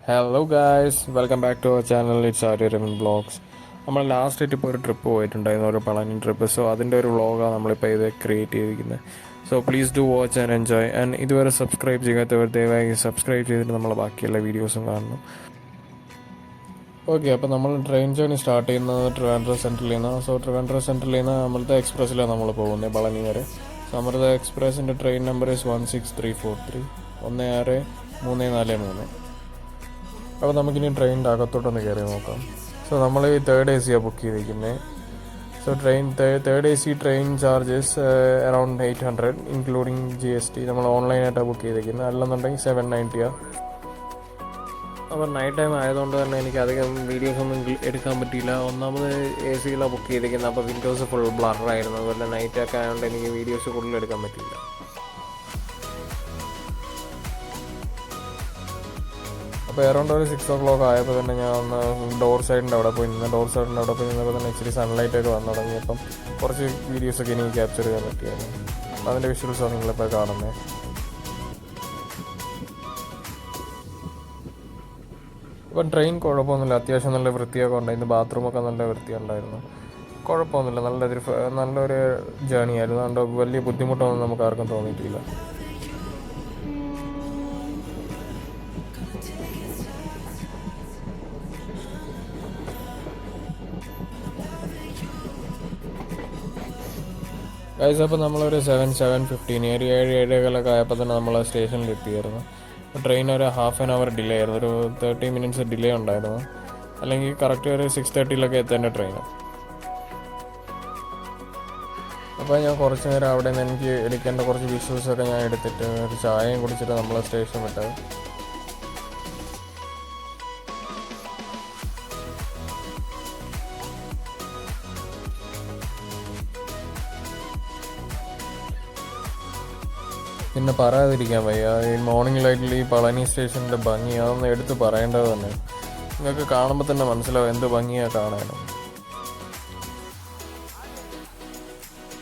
Hello guys, welcome back to our channel. It's Aryaraman blogs. നമ്മൾ last ആയിട്ട് ഇപ്പോൾ ഒരു ട്രിപ്പ് പോയിട്ടുണ്ടായിരുന്നു, ഒരു പളനി ട്രിപ്പ്. സോ അതിൻ്റെ ഒരു വ്ളോഗാണ് നമ്മളിപ്പോൾ ഇത് ക്രിയേറ്റ് ചെയ്തിരിക്കുന്നത്. So please do watch and enjoy. And ഇതുവരെ സബ്സ്ക്രൈബ് ചെയ്യാത്തവർ ദയവായി സബ്സ്ക്രൈബ് ചെയ്തിട്ട് നമ്മളെ ബാക്കിയുള്ള വീഡിയോസും കാണണം. ഓക്കെ, അപ്പോൾ നമ്മൾ ട്രെയിൻ ജേർണി സ്റ്റാർട്ട് ചെയ്യുന്നത് ട്രിവാൻഡ്രം സെൻട്രലിൽ നിന്നാണ്. സോ ട്രിവാൻഡ്രം സെൻട്രലിൽ നിന്ന് അമൃത എക്സ്പ്രസ്സിലാണ് നമ്മൾ പോകുന്നത് പളനി വരെ. സോ അമൃത എക്സ്പ്രസിൻ്റെ ട്രെയിൻ നമ്പർ 16343 16 343. അപ്പോൾ നമുക്കിനി ട്രെയിനിൻ്റെ അകത്തോട്ടൊന്ന് കയറി നോക്കാം. സോ നമ്മൾ ഈ തേർഡ് AC ബുക്ക് ചെയ്തിരിക്കുന്നത്. So third AC train charges around 800 including GST. നമ്മൾ ഓൺലൈനായിട്ടാണ് ബുക്ക് ചെയ്തിരിക്കുന്നത്, അല്ലെന്നുണ്ടെങ്കിൽ 790. അപ്പോൾ നൈറ്റ് ടൈം ആയതുകൊണ്ട് തന്നെ എനിക്ക് അധികം വീഡിയോസ് ഒന്നും എടുക്കാൻ പറ്റിയില്ല. ഒന്നാമത് AC ബുക്ക് ചെയ്തിരിക്കുന്നത്, അപ്പോൾ വിൻഡോസ് ഫുൾ ബ്ലറായിരുന്നു. അതുപോലെ നൈറ്റൊക്കെ ആയതുകൊണ്ട് എനിക്ക് വീഡിയോസ് കൂടുതൽ എടുക്കാൻ പറ്റിയില്ല. അപ്പോൾ അറൗണ്ട് ഒരു 6 o'clock ആയപ്പോൾ തന്നെ ഞാൻ ഒന്ന് ഡോർ സൈഡിൻ്റെ അവിടെ പോയി നിന്നപ്പോൾ തന്നെ ഇച്ചിരി സൺലൈറ്റൊക്കെ വന്നു തുടങ്ങിയപ്പം കുറച്ച് വീഡിയോസൊക്കെ എനിക്ക് ക്യാപ്ചർ ചെയ്യാൻ പറ്റിയായിരുന്നു. അപ്പോൾ അതിൻ്റെ വിഷ്വൽസാണ് നിങ്ങളിപ്പോൾ കാണുന്നത്. ഇപ്പം ട്രെയിൻ കുഴപ്പമൊന്നുമില്ല, അത്യാവശ്യം നല്ല വൃത്തിയൊക്കെ ഉണ്ടായിരുന്നു. ബാത്റൂമൊക്കെ നല്ല വൃത്തിയുണ്ടായിരുന്നു, കുഴപ്പമൊന്നുമില്ല. നല്ലൊരു ജേണി ആയിരുന്നു. അതുകൊണ്ട് വലിയ ബുദ്ധിമുട്ടൊന്നും നമുക്ക് ആർക്കും തോന്നിയിട്ടില്ല. ഗൈസ്, അപ്പോൾ നമ്മളൊരു 7:15 7:15 ആയപ്പോൾ തന്നെ നമ്മൾ സ്റ്റേഷനിൽ എത്തിയായിരുന്നു. ട്രെയിൻ ഒരു ഹാഫ് ആൻ അവർ ഡിലേ ആയിരുന്നു, ഒരു 30 minutes ഡിലേ ഉണ്ടായിരുന്നു. അല്ലെങ്കിൽ കറക്റ്റ് ഒരു 6:30 എത്തേണ്ട ട്രെയിന്. അപ്പോൾ ഞാൻ കുറച്ച് നേരം അവിടെ നിന്ന് എനിക്ക് എടുക്കേണ്ട കുറച്ച് വിഷ്വൽസൊക്കെ ഞാൻ എടുത്തിട്ട് ഒരു ചായയും കുടിച്ചിട്ട് നമ്മൾ സ്റ്റേഷൻ വിട്ടത്. പിന്നെ പറയാതിരിക്കാൻ വയ്യ, ഈ മോർണിംഗ് ലൈറ്റിൽ ഈ പളനി സ്റ്റേഷൻ്റെ ഭംഗി അതൊന്ന് എടുത്ത് പറയേണ്ടത് തന്നെ. നിങ്ങൾക്ക് കാണുമ്പോൾ തന്നെ മനസ്സിലാവും എന്ത് ഭംഗിയാണ് കാണാനും.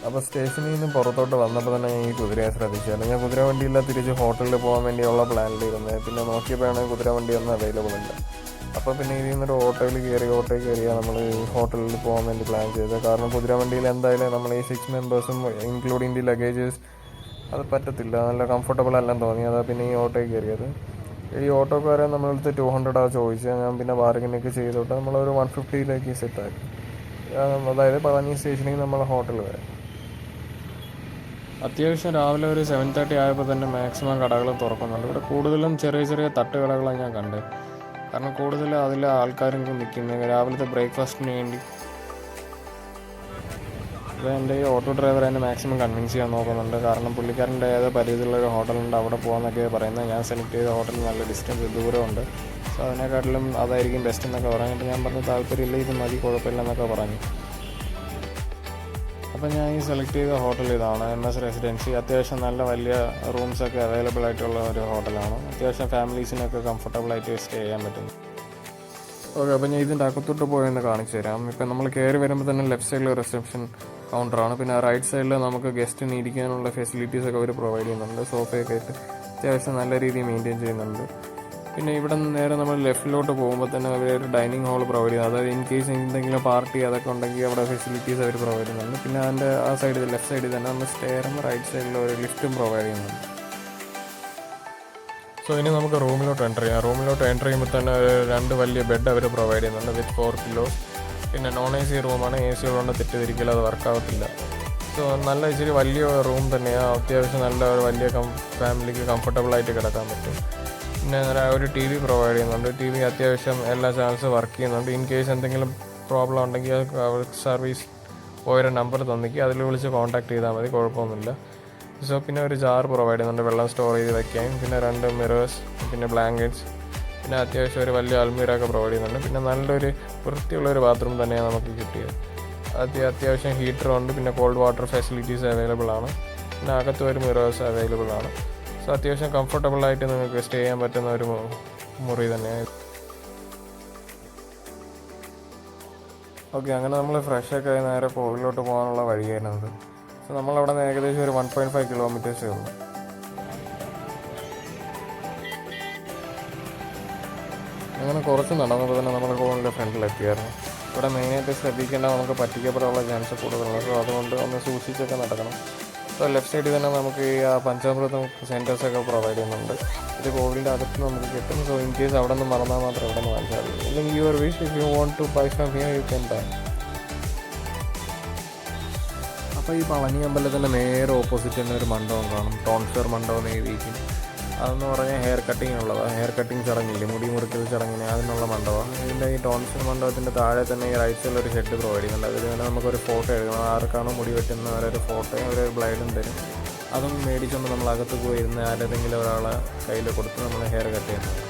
അപ്പോൾ സ്റ്റേഷനിൽ നിന്ന് പുറത്തോട്ട് വന്നപ്പോൾ തന്നെ ഞാൻ ഈ കുതിരയെ ശ്രദ്ധിച്ചായിരുന്നു. ഞാൻ കുതിര വണ്ടിയില്ല, തിരിച്ച് ഹോട്ടലിൽ പോകാൻ വേണ്ടിയുള്ള പ്ലാനിലിരുന്നത്. പിന്നെ നോക്കിയപ്പോഴാണ് കുതിര വണ്ടി ഒന്നും അവൈലബിൾ ഇല്ല. അപ്പോൾ പിന്നെ ഇതിൽ നിന്നൊരു ഓട്ടോയിൽ കയറിയാണ് നമ്മൾ ഹോട്ടലിൽ പോകാൻ വേണ്ടി പ്ലാൻ ചെയ്തത്. കാരണം കുതിര വണ്ടിയിൽ എന്തായാലും നമ്മൾ ഈ 6 members ഇൻക്ലൂഡിങ് ദി ലഗേജസ് അത് പറ്റത്തില്ല, നല്ല കംഫർട്ടബിൾ എല്ലാം തോന്നി. അതാ പിന്നെ ഈ ഓട്ടോയിൽ കയറിയത്. ഈ ഓട്ടോക്കാരെ നമ്മളടുത്ത് 200 ചോദിച്ചത്. ഞാൻ പിന്നെ ബാർഗനൊക്കെ ചെയ്തോട്ട് നമ്മളൊരു 150 സെറ്റാക്കി. അതായത് പളനി സ്റ്റേഷനിൽ നമ്മൾ ഹോട്ടൽ വരെ. അത്യാവശ്യം രാവിലെ ഒരു 7:30 ആയപ്പോൾ തന്നെ മാക്സിമം കടകൾ തുറക്കുന്നുണ്ട്. ഇവിടെ കൂടുതലും ചെറിയ ചെറിയ തട്ടുകടകളാണ് ഞാൻ കണ്ടത്. കാരണം കൂടുതൽ അതിൽ ആൾക്കാരും നിൽക്കുന്നത് രാവിലത്തെ ബ്രേക്ക്ഫാസ്റ്റിന് വേണ്ടി. അപ്പോൾ എൻ്റെ ഈ ഓട്ടോ ഡ്രൈവർ എന്നെ മാക്സിമം കൺവിൻസ് ചെയ്യാൻ നോക്കുന്നുണ്ട്. കാരണം പുള്ളിക്കാരൻ്റെ ഏതോ പരിധിയിലുള്ളൊരു ഹോട്ടലുണ്ട്, അവിടെ പോകാമെന്നൊക്കെ പറയുന്നത്. ഞാൻ സെലക്ട് ചെയ്ത ഹോട്ടൽ നല്ല ഡിസ്റ്റൻസ് ദൂരമുണ്ട്. സോ അതിനെക്കാട്ടിലും അതായിരിക്കും ബെസ്റ്റ് എന്നൊക്കെ പറഞ്ഞിട്ട് ഞാൻ പറഞ്ഞു താല്പര്യമില്ല, ഇത് മതി, കുഴപ്പമില്ല എന്നൊക്കെ പറഞ്ഞു. അപ്പോൾ ഞാൻ ഈ സെലക്ട് ചെയ്ത ഹോട്ടൽ ഇതാണ്, MS റെസിഡൻസി. അത്യാവശ്യം നല്ല വലിയ റൂംസൊക്കെ അവൈലബിൾ ആയിട്ടുള്ള ഒരു ഹോട്ടലാണ്. അത്യാവശ്യം ഫാമിലീസിനൊക്കെ കംഫർട്ടബിളായിട്ട് സ്റ്റേ ചെയ്യാൻ പറ്റുന്നു. ഓക്കെ, അപ്പോൾ ഞാൻ ഇതിൻ്റെ അകത്തോട്ട് പോയെന്ന് കാണിച്ചു തരാം. ഇപ്പം നമ്മൾ കയറി വരുമ്പോൾ തന്നെ ലെഫ്റ്റ് സൈഡിൽ റിസപ്ഷൻ കൗണ്ടറാണ്. പിന്നെ റൈറ്റ് സൈഡിൽ നമുക്ക് ഗസ്റ്റിന് ഇരിക്കാനുള്ള ഫെസിലിറ്റീസൊക്കെ അവർ പ്രൊവൈഡ് ചെയ്യുന്നുണ്ട്. സോഫയൊക്കെ ആയിട്ട് അത്യാവശ്യം നല്ല രീതിയിൽ മെയിൻറ്റെയിൻ ചെയ്യുന്നുണ്ട്. പിന്നെ ഇവിടെ നിന്ന് നേരെ നമ്മൾ ലെഫ്റ്റിലോട്ട് പോകുമ്പോൾ തന്നെ അവർ ഒരു ഡൈനിങ് ഹാൾ പ്രൊവൈഡ് ചെയ്യുന്നത്. അതായത് ഇൻ കേസ് എന്തെങ്കിലും പാർട്ടി അതൊക്കെ ഉണ്ടെങ്കിൽ അവിടെ ഫെസിലിറ്റീസ് അവർ പ്രൊവൈഡ് ചെയ്യുന്നുണ്ട്. പിന്നെ അതിൻ്റെ ആ സൈഡിൽ ലെഫ്റ്റ് സൈഡിൽ തന്നെ നമ്മൾ സ്റ്റെയറും റൈറ്റ് സൈഡിൽ ഒരു ലിഫ്റ്റും പ്രൊവൈഡ് ചെയ്യുന്നുണ്ട്. സോ ഇനി നമുക്ക് റൂമിലോട്ട് എൻ്റർ ചെയ്യാം. റൂമിലോട്ട് എൻ്റർ ചെയ്യുമ്പോൾ തന്നെ 2 വലിയ ബെഡ് അവർ പ്രൊവൈഡ് ചെയ്യുന്നുണ്ട് വിത്ത് 4 pillows. പിന്നെ നോൺ AC റൂമാണ്. AC ഉള്ളതുകൊണ്ട് തെറ്റിദ്ധരിക്കില്ല, അത് വർക്കാവത്തില്ല. സോ നല്ല ഇച്ചിരി വലിയ റൂം തന്നെയാണ്. അത്യാവശ്യം നല്ല ഒരു വലിയ ഫാമിലിക്ക് കംഫർട്ടബിളായിട്ട് കിടക്കാൻ പറ്റും. പിന്നെ ഒരു TV പ്രൊവൈഡ് ചെയ്യുന്നുണ്ട്. TV അത്യാവശ്യം എല്ലാ ചാനൽസും വർക്ക് ചെയ്യുന്നുണ്ട്. ഇൻ കേസ് എന്തെങ്കിലും പ്രോബ്ലം ഉണ്ടെങ്കിൽ സർവീസ് പോയൊരു നമ്പർ തന്നിക്ക്, അതിൽ വിളിച്ച് കോൺടാക്ട് ചെയ്താൽ മതി, കുഴപ്പമൊന്നുമില്ല. സോ പിന്നെ ഒരു ജാർ പ്രൊവൈഡ് ചെയ്യുന്നുണ്ട് വെള്ളം സ്റ്റോർ ചെയ്ത് വയ്ക്കാൻ. പിന്നെ 2 മിറേഴ്സ്, പിന്നെ ബ്ലാങ്കറ്റ്സ്, പിന്നെ അത്യാവശ്യം ഒരു വലിയ അൽമീറൊക്കെ പ്രൊവൈഡ് ചെയ്യുന്നുണ്ട്. പിന്നെ നല്ലൊരു വൃത്തിയുള്ളൊരു ബാത്റൂം തന്നെയാണ് നമുക്ക് കിട്ടിയത്. അത്യാവശ്യം ഹീറ്ററുണ്ട്. പിന്നെ കോൾഡ് വാട്ടർ ഫെസിലിറ്റീസ് അവൈലബിൾ ആണ്. പിന്നെ അകത്ത് ഒരു മിറേഴ്സ് അവൈലബിൾ ആണ്. സോ അത്യാവശ്യം കംഫർട്ടബിളായിട്ട് നിങ്ങൾക്ക് സ്റ്റേ ചെയ്യാൻ പറ്റുന്ന ഒരു മുറി തന്നെയാണ്. ഓക്കെ, അങ്ങനെ നമ്മൾ ഫ്രഷൊക്കെ നേരെ കോവിലോട്ട് പോകാനുള്ള വഴിയായിരുന്നത്. സോ നമ്മളവിടെ നിന്ന് ഏകദേശം ഒരു 1.5 kilometers ഉള്ളൂ. അങ്ങനെ കുറച്ച് നടന്നപ്പോൾ തന്നെ നമ്മുടെ റൂമിൻ്റെ ഫ്രണ്ടിലെത്തിയായിരുന്നു. ഇവിടെ മെയിനായിട്ട് ശ്രദ്ധിക്കേണ്ട നമുക്ക് പറ്റിക്കപ്പെടാനുള്ള ചാൻസ് കൂടുതലാണ്. സോ അതുകൊണ്ട് ഒന്ന് സൂക്ഷിച്ചൊക്കെ നടക്കണം. സോ ലെഫ്റ്റ് സൈഡിൽ തന്നെ നമുക്ക് ഈ പഞ്ചാമൃതം സെൻറ്റേഴ്സൊക്കെ പ്രൊവൈഡ് ചെയ്യുന്നുണ്ട്. ഇത് കോവിലിൻ്റെ അകത്ത് നമുക്ക് കിട്ടും. സോ ഇൻ കേസ് അവിടെ നിന്ന് മറന്നാൽ മാത്രം ഇവിടെ നിന്ന് വാങ്ങിച്ചാൽ മതി. ഇല്ലെങ്കിൽ your wish if you want to bye from here you can buy. അപ്പോൾ ഈ പളനി അമ്പലത്തിൻ്റെ നേരെ ഓപ്പോസിറ്റ് തന്നെ ഒരു മണ്ഡപം കാണും, ടോൺഷർ മണ്ഡപം നേവിക്കും. അതെന്ന് പറഞ്ഞാൽ ഹെയർ കട്ടിങ് ഉള്ളത്, ഹെയർ കട്ടിങ് ചടങ്ങില്ലേ, മുടി മുറിക്കൽ ചടങ്ങിന് അതിനുള്ള മണ്ഡപം. ഇതിൻ്റെ ഈ ടോൺഷർ മണ്ഡപത്തിൻ്റെ താഴെ തന്നെ ഈ റൈറ്റ് സൈഡിൽ ഒരു ഷെഡ് പ്രൊവൈഡ് ചെയ്യുന്നുണ്ട്. അതിൽ തന്നെ നമുക്കൊരു ഫോട്ടോ എടുക്കണം. ആർക്കാണോ മുടി വെട്ടുന്ന അവരൊരു ഫോട്ടോയും ഒരു ബ്ലൈഡും തരും. അതും മേടിച്ചുകൊണ്ട് നമ്മൾ അകത്ത് പോയിരുന്ന് ആരെങ്കിലും ഒരാളെ കയ്യിൽ കൊടുത്ത് നമ്മൾ ഹെയർ കട്ട് ചെയ്യുന്നത്.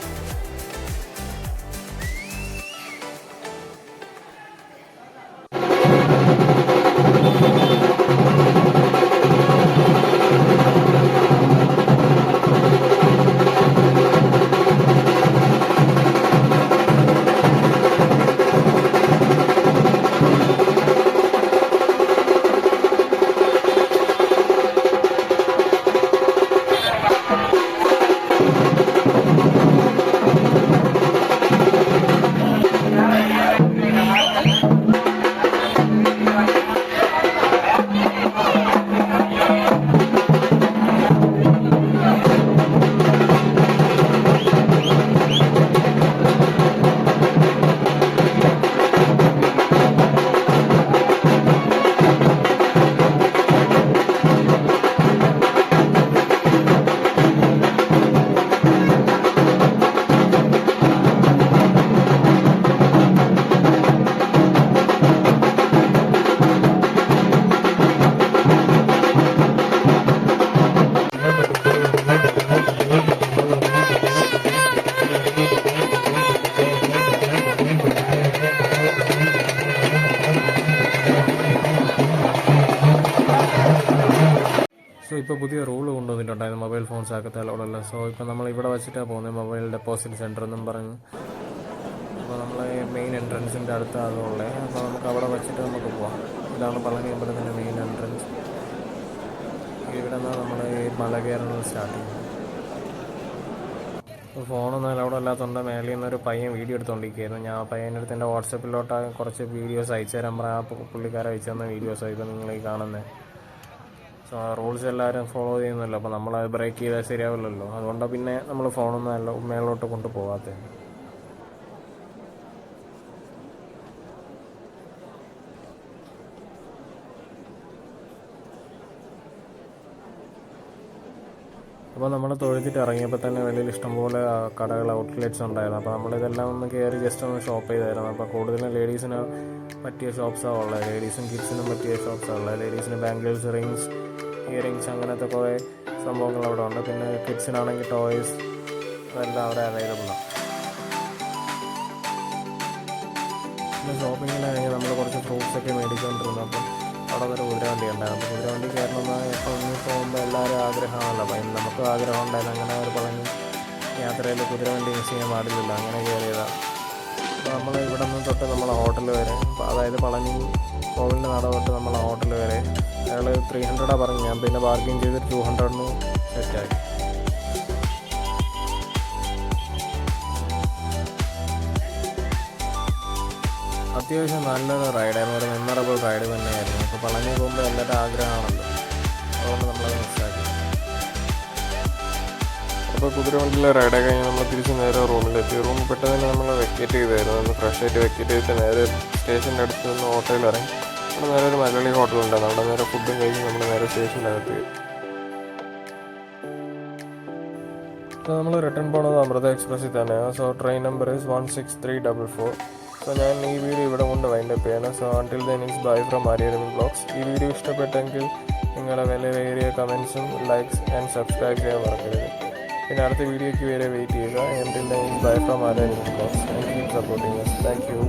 സോ ഇപ്പോൾ പുതിയ റൂൾ കൊണ്ടുവന്നിട്ടുണ്ടായിരുന്നു മൊബൈൽ ഫോൺസ് ആക്കത്തലോടല്ല. സോ ഇപ്പോൾ നമ്മൾ ഇവിടെ വെച്ചിട്ടാണ് പോകുന്നത്, മൊബൈൽ ഡെപ്പോസിറ്റ് സെൻറ്റർ എന്നും പറഞ്ഞ്. അപ്പോൾ നമ്മൾ മെയിൻ എൻട്രൻസിൻ്റെ അടുത്ത് അതുള്ളത്. അപ്പോൾ നമുക്ക് അവിടെ വെച്ചിട്ട് നമുക്ക് പോവാം. ഇതാണ് പളനി അമ്പലത്തിൻ്റെ മെയിൻ എൻട്രൻസ്. ഇവിടെ നിന്നാണ് നമ്മൾ ഈ മല കയറുന്നത് സ്റ്റാർട്ട് ചെയ്യുന്നത്. അപ്പോൾ ഫോണൊന്നും അവിടെ അല്ലാത്തതുകൊണ്ട് മേളിൽ നിന്നൊരു പയ്യൻ വീഡിയോ എടുത്തുകൊണ്ടിരിക്കുകയായിരുന്നു. ഞാൻ പയ്യൻ്റെ അടുത്ത് എൻ്റെ വാട്സപ്പിലോട്ട് കുറച്ച് വീഡിയോസ് അയച്ചു തരാൻ പറയാം. ആ പുള്ളിക്കാരെ അയച്ചു തന്ന വീഡിയോസാണ് ഇപ്പോൾ നിങ്ങൾ ഈ കാണുന്നത്. സോ ആ റൂൾസ് എല്ലാവരും ഫോളോ ചെയ്യുന്നല്ലോ. അപ്പോൾ നമ്മളത് ബ്രേക്ക് ചെയ്താൽ ശരിയാവില്ലല്ലോ. അതുകൊണ്ടാണ് പിന്നെ നമ്മൾ ഫോണൊന്നും മേലോട്ട് കൊണ്ടുപോകാത്തത്. അപ്പോൾ നമ്മൾ തൊഴുത്തിട്ട് ഇറങ്ങിയപ്പോൾ തന്നെ വെളിയിൽ ഇഷ്ടംപോലെ കടകൾ, ഔട്ട്ലെറ്റ്സ് ഉണ്ടായിരുന്നു. അപ്പോൾ നമ്മളിതെല്ലാം ഒന്ന് കയറി ജസ്റ്റ് ഒന്ന് ഷോപ്പ് ചെയ്തായിരുന്നു. അപ്പോൾ കൂടുതലും ലേഡീസിന് പറ്റിയ ഷോപ്സാണ് ഉള്ളത്, ലേഡീസും കിഡ്സിനും പറ്റിയ ഷോപ്സാണ് ഉള്ളത്. ലേഡീസിന് ബാംഗിൾസ്, റിങ്സ്, ഇയറിങ്സ് അങ്ങനത്തെ കുറേ സംഭവങ്ങൾ അവിടെ ഉണ്ട്. പിന്നെ കിഡ്സിനാണെങ്കിൽ ടോയ്സ് അതെല്ലാം അവിടെ അവൈലബിളാണ്. പിന്നെ ഷോപ്പിങ്ങിലാണെങ്കിൽ നമ്മൾ കുറച്ച് ഫ്രൂട്ട്സൊക്കെ മേടിച്ചുകൊണ്ടിരുന്നു. അപ്പം അവിടെ ഒരു കുതിരവണ്ടി ഉണ്ടായിരുന്നു. അപ്പോൾ കുതിരവണ്ടി കയറണമെന്ന് ഇപ്പോൾ ഇനി പോകുമ്പോൾ എല്ലാവരും ആഗ്രഹമാണല്ലോ. അപ്പം നമുക്കും ആഗ്രഹം ഉണ്ടായിരുന്നു. അങ്ങനെ ഒരു പളനി യാത്രയിൽ കുതിരവണ്ടി മിസ് ചെയ്യാൻ പാടില്ലല്ലോ. അങ്ങനെ കയറിയതാണ്. അപ്പോൾ നമ്മൾ ഇവിടെ നിന്ന് തൊട്ട് നമ്മളെ ഹോട്ടൽ വരെ, അതായത് പളനി കോവിലിൻ്റെ നട തൊട്ട് നമ്മളെ ഹോട്ടൽ വരെ അയാൾ 300 പറഞ്ഞു. ഞാൻ പിന്നെ ബാർഗെയിൻ ചെയ്തിട്ട് 200 സെറ്റായി. അത്യാവശ്യം നല്ലൊരു റൈഡായിരുന്നു, ഒരു മെമ്മറബിൾ റൈഡ് തന്നെയായിരുന്നു. ഇപ്പോൾ പളനി പോകുമ്പോൾ എല്ലാവരുടെ ആഗ്രഹമാണല്ലോ, അതുകൊണ്ട് നമ്മളത് മിസ്സാക്കി. അപ്പോൾ കുതിരവണ്ടിയിലെ റൈഡൊക്കെ കഴിഞ്ഞ് നമ്മൾ തിരിച്ച് നേരെ റൂമിലെത്തി. റൂമിൽ പെട്ടെന്ന് തന്നെ നമ്മൾ വെക്കേറ്റ് ചെയ്തായിരുന്നു. ഒന്ന് ഫ്രഷ് ആയിട്ട് വെക്കേറ്റ് ചെയ്തിട്ട് നേരെ സ്റ്റേഷൻ്റെ അടുത്ത് നിന്ന് ഹോട്ടലിൽ ഇറങ്ങി. അവിടെ നേരെ ഒരു മലയാളി ഹോട്ടലുണ്ടായിരുന്നു. അവിടെ നേരെ ഫുഡും കഴിഞ്ഞ് നമ്മൾ നേരെ സ്റ്റേഷൻ്റെ അകത്ത് കയറി. അപ്പോൾ നമ്മൾ റിട്ടേൺ പോകുന്നത് അമൃത എക്സ്പ്രസ്സിൽ തന്നെയാണ്. So train number 16344. സോ ഞാൻ ഈ വീഡിയോ ഇവിടെ കൊണ്ട് വൈൻഡപ്പ് ചെയ്യണം. So until then it's bye from Aryavind vlogs. ഈ വീഡിയോ ഇഷ്ടപ്പെട്ടെങ്കിൽ നിങ്ങളുടെ വിലയേറിയ കമൻസും ലൈക്സ് ആൻഡ് സബ്സ്ക്രൈബ് ചെയ്യാൻ മറക്കരുത്. പിന്നെ അടുത്ത വീഡിയോയ്ക്ക് വരെ വെയിറ്റ് ചെയ്യുക. Until then it's bye from Aryavind vlogs and keep supporting us. Thank you.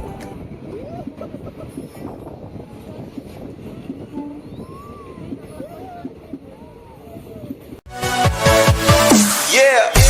Yeah.